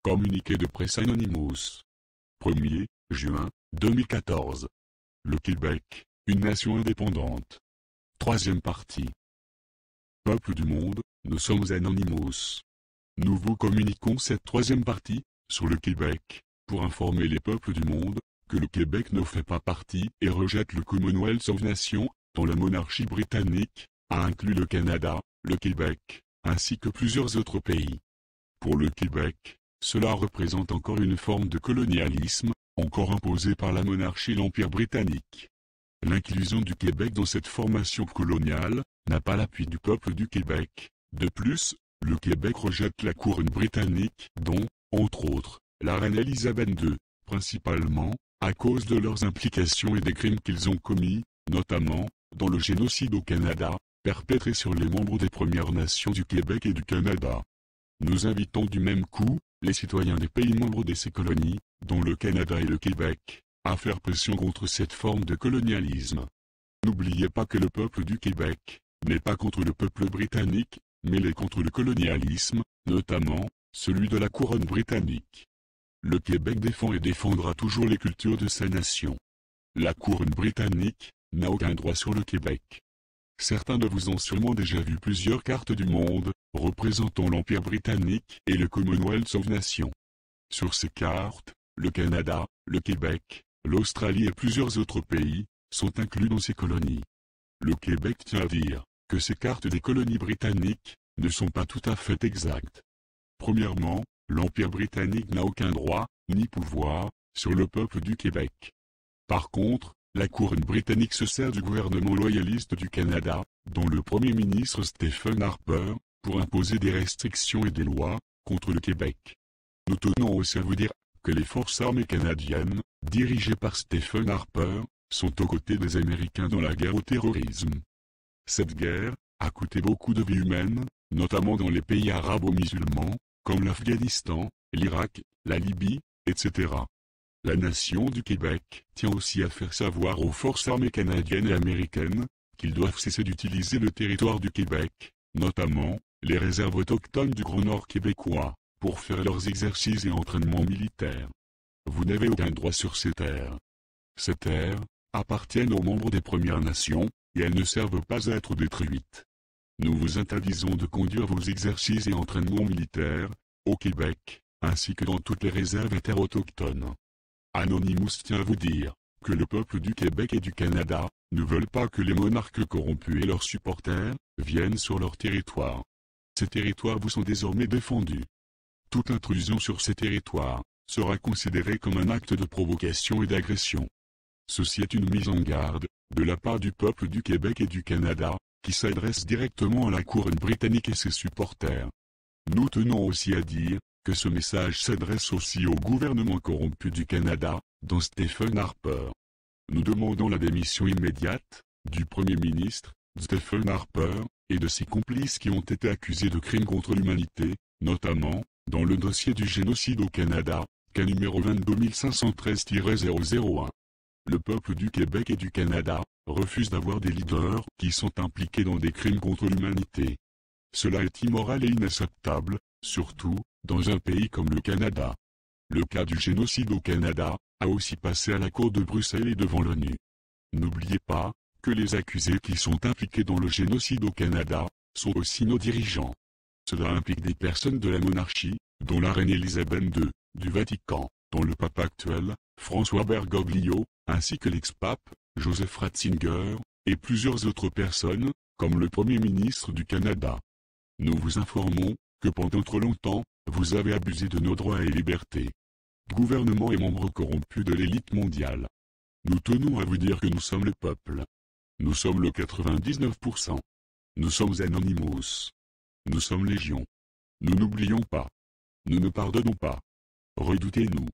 Communiqué de presse Anonymous. 1er juin 2014. Le Québec, une nation indépendante. Troisième partie. Peuple du monde, nous sommes Anonymous. Nous vous communiquons cette troisième partie, sur le Québec, pour informer les peuples du monde, que le Québec ne fait pas partie et rejette le Commonwealth of Nations, dont la monarchie britannique a inclus le Canada, le Québec, ainsi que plusieurs autres pays. Pour le Québec, cela représente encore une forme de colonialisme, encore imposée par la monarchie et l'Empire britannique. L'inclusion du Québec dans cette formation coloniale n'a pas l'appui du peuple du Québec. De plus, le Québec rejette la couronne britannique dont, entre autres, la reine Élisabeth II, principalement, à cause de leurs implications et des crimes qu'ils ont commis, notamment, dans le génocide au Canada, perpétré sur les membres des Premières Nations du Québec et du Canada. Nous invitons du même coup, les citoyens des pays membres de ces colonies, dont le Canada et le Québec, à faire pression contre cette forme de colonialisme. N'oubliez pas que le peuple du Québec n'est pas contre le peuple britannique, mais l'est contre le colonialisme, notamment, celui de la couronne britannique. Le Québec défend et défendra toujours les cultures de sa nation. La couronne britannique n'a aucun droit sur le Québec. Certains de vous ont sûrement déjà vu plusieurs cartes du monde, représentant l'Empire britannique et le Commonwealth of Nations. Sur ces cartes, le Canada, le Québec, l'Australie et plusieurs autres pays, sont inclus dans ces colonies. Le Québec tient à dire que ces cartes des colonies britanniques ne sont pas tout à fait exactes. Premièrement, l'Empire britannique n'a aucun droit, ni pouvoir, sur le peuple du Québec. Par contre, la couronne britannique se sert du gouvernement loyaliste du Canada, dont le Premier ministre Stephen Harper, pour imposer des restrictions et des lois contre le Québec. Nous tenons aussi à vous dire que les forces armées canadiennes, dirigées par Stephen Harper, sont aux côtés des Américains dans la guerre au terrorisme. Cette guerre a coûté beaucoup de vies humaines, notamment dans les pays arabo-musulmans, comme l'Afghanistan, l'Irak, la Libye, etc. La nation du Québec tient aussi à faire savoir aux forces armées canadiennes et américaines qu'ils doivent cesser d'utiliser le territoire du Québec, notamment les réserves autochtones du Grand Nord québécois, pour faire leurs exercices et entraînements militaires. Vous n'avez aucun droit sur ces terres. Ces terres appartiennent aux membres des Premières Nations, et elles ne servent pas à être détruites. Nous vous interdisons de conduire vos exercices et entraînements militaires au Québec, ainsi que dans toutes les réserves et terres autochtones. Anonymous tient à vous dire que le peuple du Québec et du Canada ne veulent pas que les monarques corrompus et leurs supporters viennent sur leur territoire. Ces territoires vous sont désormais défendus. Toute intrusion sur ces territoires sera considérée comme un acte de provocation et d'agression. Ceci est une mise en garde de la part du peuple du Québec et du Canada, qui s'adresse directement à la couronne britannique et ses supporters. Nous tenons aussi à dire que ce message s'adresse aussi au gouvernement corrompu du Canada, dont Stephen Harper. Nous demandons la démission immédiate du Premier ministre, Stephen Harper, et de ses complices qui ont été accusés de crimes contre l'humanité, notamment, dans le dossier du génocide au Canada, cas numéro 22513-001. Le peuple du Québec et du Canada refuse d'avoir des leaders qui sont impliqués dans des crimes contre l'humanité. Cela est immoral et inacceptable, surtout dans un pays comme le Canada. Le cas du génocide au Canada a aussi passé à la Cour de Bruxelles et devant l'ONU. N'oubliez pas que les accusés qui sont impliqués dans le génocide au Canada sont aussi nos dirigeants. Cela implique des personnes de la monarchie, dont la reine Élisabeth II, du Vatican, dont le pape actuel, François Bergoglio, ainsi que l'ex-pape, Joseph Ratzinger, et plusieurs autres personnes, comme le Premier ministre du Canada. Nous vous informons que pendant trop longtemps, vous avez abusé de nos droits et libertés. Gouvernement et membres corrompus de l'élite mondiale. Nous tenons à vous dire que nous sommes le peuple. Nous sommes le 99%. Nous sommes Anonymous. Nous sommes Légion. Nous n'oublions pas. Nous ne pardonnons pas. Redoutez-nous.